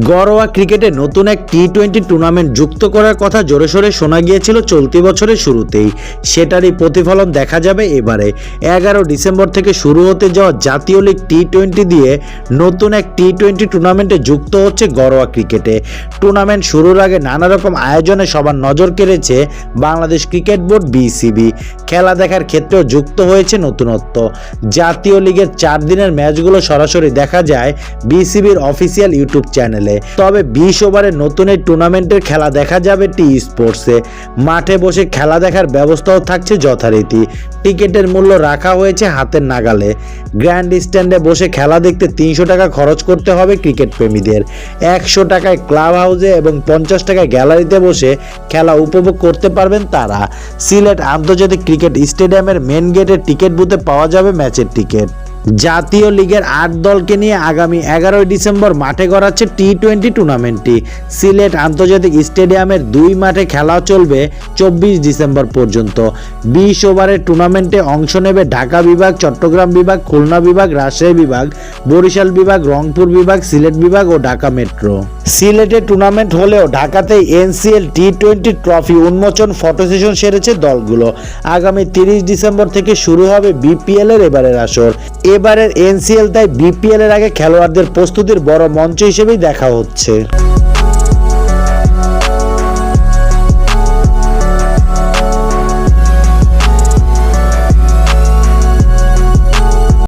ঘরোয়া ক্রিকেটে নতুন এক টি-20 টুর্নামেন্ট যুক্ত করার কথা জোরে সোরে শোনা গিয়েছিল চলতি বছরের শুরুতেই। সেটারই প্রতিফলন দেখা যাবে এবারে। 11 ডিসেম্বর থেকে শুরু হতে যাওয়া জাতীয় লিগ টি-20 দিয়ে নতুন এক টি-20 টুর্নামেন্টে যুক্ত হচ্ছে ঘরোয়া ক্রিকেটে। টুর্নামেন্ট শুরুর আগে নানা রকম আয়োজনে সবার নজর কেড়েছে বাংলাদেশ ক্রিকেট বোর্ড বিসিবি। খেলা দেখার ক্ষেত্রেও যুক্ত হয়েছে নতুনত্ব। জাতীয় লিগের 4 দিনের ম্যাচগুলো সরাসরি দেখা যায় বিসিবির অফিসিয়াল ইউটিউব চ্যানেলে। তবে 20 ওভারের নতুন এই টুর্নামেন্টের খেলা দেখা যাবে টি স্পোর্টসে। মাঠে বসে খেলা দেখার ব্যবস্থাও থাকছে যথারীতি। টিকিটের মূল্য রাখা হয়েছে হাতের নাগালে। গ্র্যান্ড স্ট্যান্ডে বসে খেলা দেখতে 300 টাকা খরচ করতে হবে ক্রিকেট প্রেমীদের। 100 টাকায় ক্লাব হাউসে এবং 50 টাকায় গ্যালারিতে বসে খেলা উপভোগ করতে পারবেন তারা। সিলেট আন্তর্জাতিক ক্রিকেট স্টেডিয়ামের মেন গেটের টিকিট বুথে পাওয়া যাবে ম্যাচের টিকিট। জাতীয় লিগের 8 দলকে নিয়ে আগামী 11 ডিসেম্বর মাঠে গড়াচ্ছে টি-20 টুর্নামেন্টটি। সিলেট আন্তর্জাতিক স্টেডিয়ামের 2 মাঠে খেলা চলবে 24 ডিসেম্বর পর্যন্ত। 20 ওভারের টুর্নামেন্টে অংশ নেবে ঢাকা বিভাগ, চট্টগ্রাম বিভাগ, খুলনা বিভাগ, রাজশাহী বিভাগ, বরিশাল বিভাগ, রংপুর বিভাগ, সিলেট বিভাগ ও ঢাকা মেট্রো। সিলেটে টুর্নামেন্ট হলেও ঢাকাতেই এনসিএল টি-20 ট্রফি উন্মোচন ফটো সেশন সেরেছে দলগুলো। আগামী 30 ডিসেম্বর থেকে শুরু হবে বিপিএল এর এবারের আসর। এবারের এনসিএল তাই বিপিএল এর আগে খেলোয়াড়দের প্রস্তুতির বড় মঞ্চ হিসেবেই দেখা হচ্ছে।